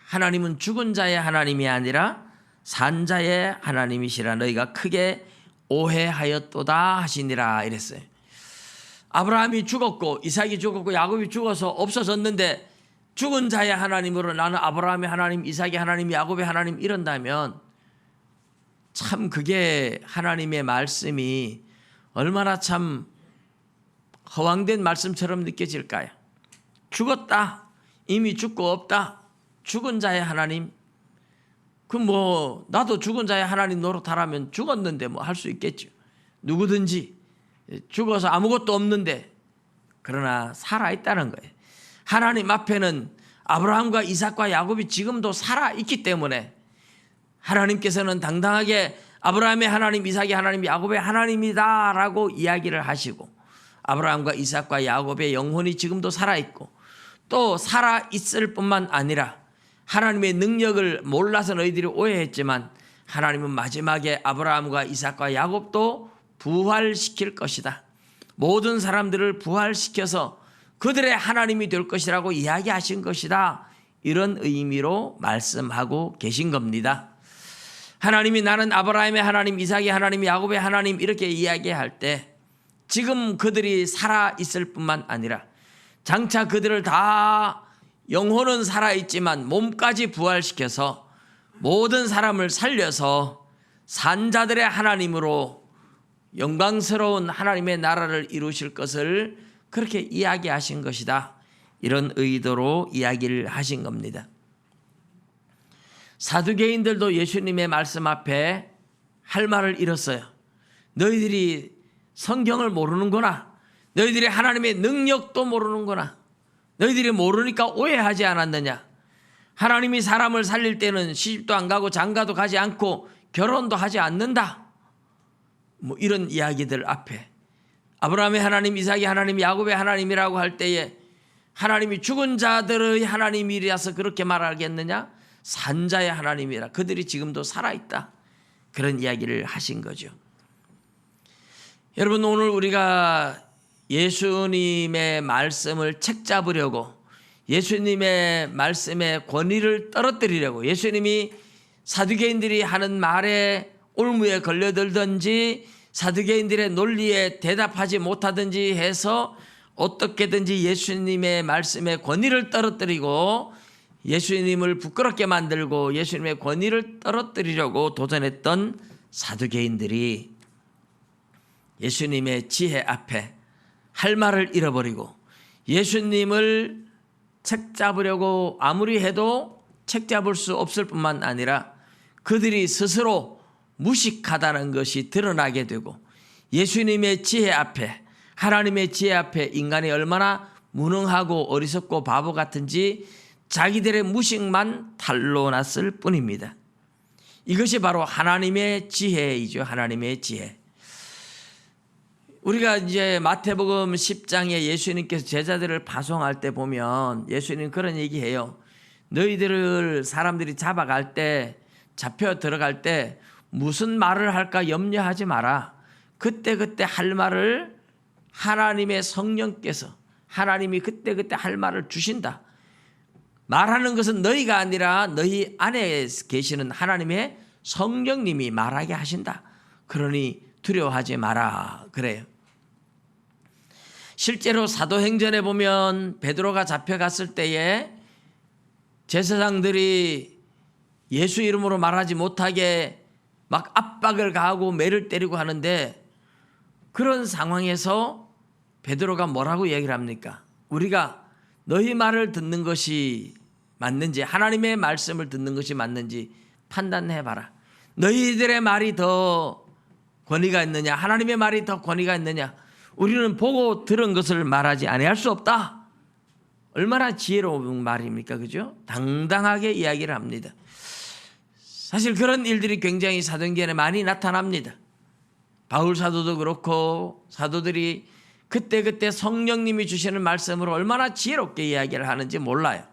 하나님은 죽은 자의 하나님이 아니라 산 자의 하나님이시라 너희가 크게 오해하였도다 하시니라 이랬어요. 아브라함이 죽었고 이삭이 죽었고 야곱이 죽어서 없어졌는데 죽은 자의 하나님으로 나는 아브라함의 하나님 이삭의 하나님 야곱의 하나님 이런다면 참 그게 하나님의 말씀이 얼마나 참 허황된 말씀처럼 느껴질까요? 죽었다 이미 죽고 없다 죽은 자의 하나님 나도 죽은 자의 하나님 노릇하라면 죽었는데 할 수 있겠죠. 누구든지 죽어서 아무것도 없는데 그러나 살아있다는 거예요. 하나님 앞에는 아브라함과 이삭과 야곱이 지금도 살아있기 때문에 하나님께서는 당당하게 아브라함의 하나님 이삭의 하나님 야곱의 하나님이다 라고 이야기를 하시고 아브라함과 이삭과 야곱의 영혼이 지금도 살아있고 또 살아있을 뿐만 아니라 하나님의 능력을 몰라서 너희들이 오해했지만 하나님은 마지막에 아브라함과 이삭과 야곱도 부활시킬 것이다. 모든 사람들을 부활시켜서 그들의 하나님이 될 것이라고 이야기하신 것이다. 이런 의미로 말씀하고 계신 겁니다. 하나님이 나는 아브라함의 하나님, 이삭의 하나님, 야곱의 하나님 이렇게 이야기할 때 지금 그들이 살아있을 뿐만 아니라 장차 그들을 다 영혼은 살아있지만 몸까지 부활시켜서 모든 사람을 살려서 산자들의 하나님으로 영광스러운 하나님의 나라를 이루실 것을 그렇게 이야기하신 것이다. 이런 의도로 이야기를 하신 겁니다. 사두개인들도 예수님의 말씀 앞에 할 말을 잃었어요. 너희들이 성경을 모르는구나. 너희들이 하나님의 능력도 모르는구나. 너희들이 모르니까 오해하지 않았느냐. 하나님이 사람을 살릴 때는 시집도 안 가고 장가도 가지 않고 결혼도 하지 않는다. 뭐 이런 이야기들 앞에 아브라함의 하나님, 이삭의 하나님, 야곱의 하나님이라고 할 때에 하나님이 죽은 자들의 하나님이라서 그렇게 말하겠느냐? 산자의 하나님이라. 그들이 지금도 살아있다. 그런 이야기를 하신 거죠. 여러분, 오늘 우리가 예수님의 말씀을 책잡으려고, 예수님의 말씀의 권위를 떨어뜨리려고, 예수님이 사두개인들이 하는 말에 올무에 걸려들든지 사두개인들의 논리에 대답하지 못하든지 해서 어떻게든지 예수님의 말씀의 권위를 떨어뜨리고 예수님을 부끄럽게 만들고 예수님의 권위를 떨어뜨리려고 도전했던 사두개인들이 예수님의 지혜 앞에 할 말을 잃어버리고 예수님을 책잡으려고 아무리 해도 책잡을 수 없을 뿐만 아니라 그들이 스스로 무식하다는 것이 드러나게 되고 예수님의 지혜 앞에, 하나님의 지혜 앞에 인간이 얼마나 무능하고 어리석고 바보 같은지 자기들의 무식만 탄로났을 뿐입니다. 이것이 바로 하나님의 지혜이죠. 하나님의 지혜. 우리가 이제 마태복음 10장에 예수님께서 제자들을 파송할 때 보면 예수님 그런 얘기해요. 너희들을 사람들이 잡아갈 때, 잡혀 들어갈 때 무슨 말을 할까 염려하지 마라. 그때그때 할 말을 하나님의 성령께서, 하나님이 그때그때 할 말을 주신다. 말하는 것은 너희가 아니라 너희 안에 계시는 하나님의 성령님이 말하게 하신다. 그러니 두려워하지 마라. 그래요. 실제로 사도행전에 보면 베드로가 잡혀갔을 때에 제사장들이 예수 이름으로 말하지 못하게 막 압박을 가하고 매를 때리고 하는데 그런 상황에서 베드로가 뭐라고 얘기를 합니까? 우리가 너희 말을 듣는 것이 맞는지, 하나님의 말씀을 듣는 것이 맞는지 판단해봐라. 너희들의 말이 더 권위가 있느냐, 하나님의 말이 더 권위가 있느냐. 우리는 보고 들은 것을 말하지 아니할 수 없다. 얼마나 지혜로운 말입니까? 그죠? 당당하게 이야기를 합니다. 사실 그런 일들이 굉장히 사도행전에 많이 나타납니다. 바울 사도도 그렇고 사도들이 그때그때 성령님이 주시는 말씀으로 얼마나 지혜롭게 이야기를 하는지 몰라요.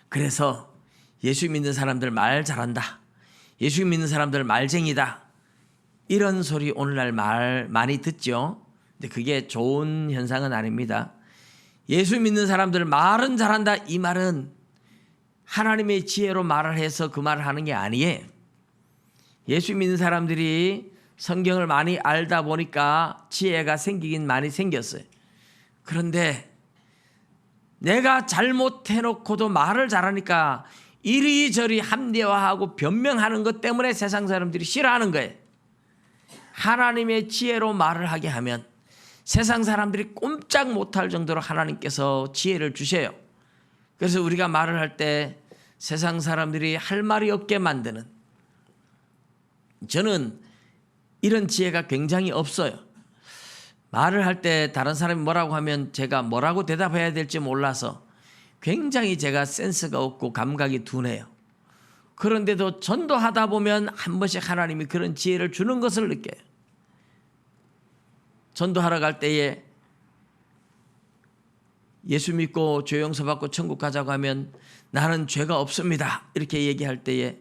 그래서 예수 믿는 사람들 말 잘한다. 예수 믿는 사람들 말쟁이다. 이런 소리 오늘날 말 많이 듣죠. 근데 그게 좋은 현상은 아닙니다. 예수 믿는 사람들 말은 잘한다. 이 말은 하나님의 지혜로 말을 해서 그 말을 하는 게 아니에요. 예수 믿는 사람들이 성경을 많이 알다 보니까 지혜가 생기긴 많이 생겼어요. 그런데 내가 잘못해놓고도 말을 잘하니까 이리저리 합리화하고 변명하는 것 때문에 세상 사람들이 싫어하는 거예요. 하나님의 지혜로 말을 하게 하면 세상 사람들이 꼼짝 못할 정도로 하나님께서 지혜를 주셔요. 그래서 우리가 말을 할 때 세상 사람들이 할 말이 없게 만드는, 저는 이런 지혜가 굉장히 없어요. 말을 할 때 다른 사람이 뭐라고 하면 제가 뭐라고 대답해야 될지 몰라서 굉장히 제가 센스가 없고 감각이 둔해요. 그런데도 전도하다 보면 한 번씩 하나님이 그런 지혜를 주는 것을 느껴요. 전도하러 갈 때에 예수 믿고 죄 용서 받고 천국 가자고 하면 나는 죄가 없습니다. 이렇게 얘기할 때에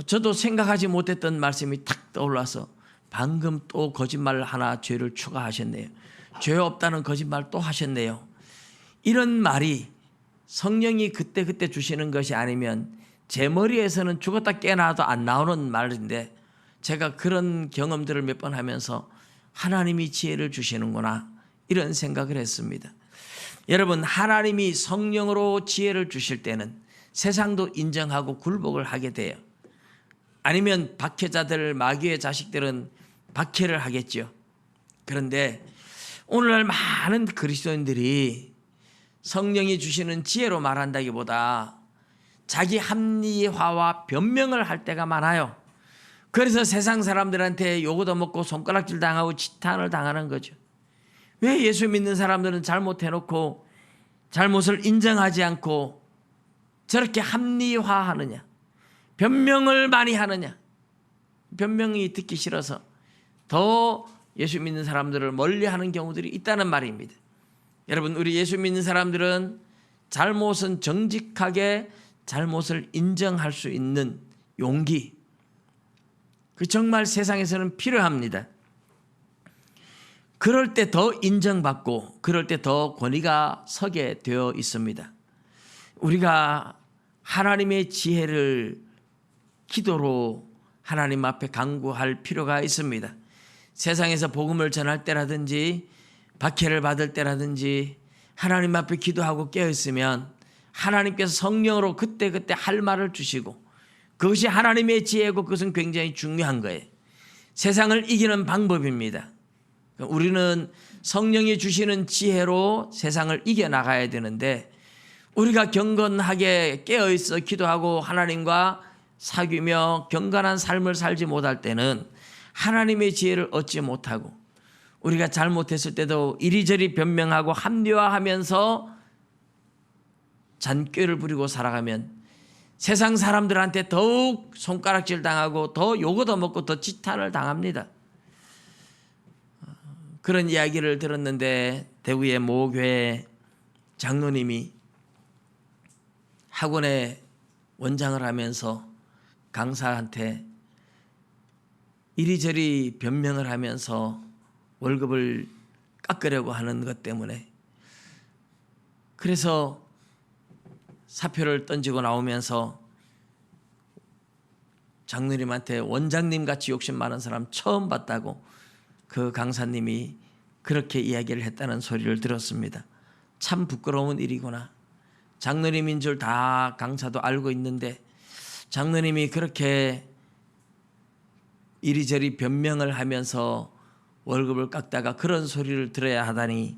저도 생각하지 못했던 말씀이 탁 떠올라서 방금 또 거짓말 하나 죄를 추가하셨네요. 죄 없다는 거짓말 또 하셨네요. 이런 말이 성령이 그때그때 주시는 것이 아니면 제 머리에서는 죽었다 깨어나도 안 나오는 말인데 제가 그런 경험들을 몇 번 하면서 하나님이 지혜를 주시는구나 이런 생각을 했습니다. 여러분, 하나님이 성령으로 지혜를 주실 때는 세상도 인정하고 굴복을 하게 돼요. 아니면 박해자들, 마귀의 자식들은 박해를 하겠죠. 그런데 오늘날 많은 그리스도인들이 성령이 주시는 지혜로 말한다기보다 자기 합리화와 변명을 할 때가 많아요. 그래서 세상 사람들한테 요거도 먹고 손가락질 당하고 지탄을 당하는 거죠. 왜 예수 믿는 사람들은 잘못해놓고 잘못을 인정하지 않고 저렇게 합리화하느냐, 변명을 많이 하느냐. 변명이 듣기 싫어서 더 예수 믿는 사람들을 멀리하는 경우들이 있다는 말입니다. 여러분, 우리 예수 믿는 사람들은 잘못은 정직하게 잘못을 인정할 수 있는 용기, 그 정말 세상에서는 필요합니다. 그럴 때 더 인정받고 그럴 때 더 권위가 서게 되어 있습니다. 우리가 하나님의 지혜를 기도로 하나님 앞에 간구할 필요가 있습니다. 세상에서 복음을 전할 때라든지 박해를 받을 때라든지 하나님 앞에 기도하고 깨어있으면 하나님께서 성령으로 그때그때 할 말을 주시고 그것이 하나님의 지혜고 그것은 굉장히 중요한 거예요. 세상을 이기는 방법입니다. 우리는 성령이 주시는 지혜로 세상을 이겨나가야 되는데 우리가 경건하게 깨어있어 기도하고 하나님과 사귀며 경건한 삶을 살지 못할 때는 하나님의 지혜를 얻지 못하고 우리가 잘못했을 때도 이리저리 변명하고 합리화하면서 잔꾀를 부리고 살아가면 세상 사람들한테 더욱 손가락질 당하고 더 욕 얻어먹고 더 지탄을 당합니다. 그런 이야기를 들었는데 대구의 모 교회 장로님이 학원에 원장을 하면서 강사한테 이리저리 변명을 하면서 월급을 깎으려고 하는 것 때문에 그래서 사표를 던지고 나오면서 장로님한테 원장님 같이 욕심 많은 사람 처음 봤다고 그 강사님이 그렇게 이야기를 했다는 소리를 들었습니다. 참 부끄러운 일이구나. 장로님인 줄 다 강사도 알고 있는데 장로님이 그렇게 이리저리 변명을 하면서 월급을 깎다가 그런 소리를 들어야 하다니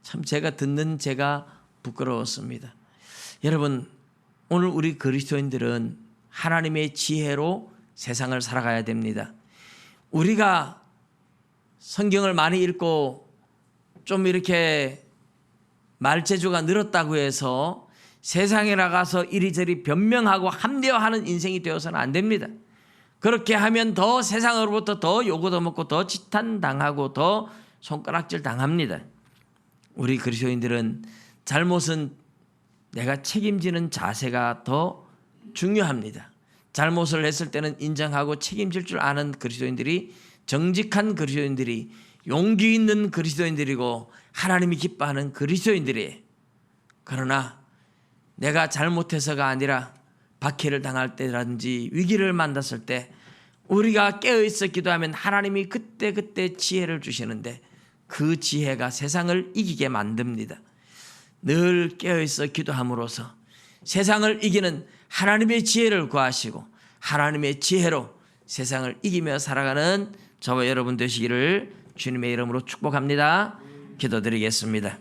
참 제가 듣는 제가 부끄러웠습니다. 여러분, 오늘 우리 그리스도인들은 하나님의 지혜로 세상을 살아가야 됩니다. 우리가 성경을 많이 읽고 좀 이렇게 말재주가 늘었다고 해서 세상에 나가서 이리저리 변명하고 합리화하는 인생이 되어서는 안 됩니다. 그렇게 하면 더 세상으로부터 더 욕 얻어먹고 더 지탄당하고 더 손가락질 당합니다. 우리 그리스도인들은 잘못은 내가 책임지는 자세가 더 중요합니다. 잘못을 했을 때는 인정하고 책임질 줄 아는 그리스도인들이 정직한 그리스도인들이 용기 있는 그리스도인들이고 하나님이 기뻐하는 그리스도인들이에요. 그러나 내가 잘못해서가 아니라 박해를 당할 때라든지 위기를 만났을 때 우리가 깨어있어 기도하면 하나님이 그때그때 지혜를 주시는데 그 지혜가 세상을 이기게 만듭니다. 늘 깨어있어 기도함으로써 세상을 이기는 하나님의 지혜를 구하시고 하나님의 지혜로 세상을 이기며 살아가는 저와 여러분 되시기를 주님의 이름으로 축복합니다. 기도드리겠습니다.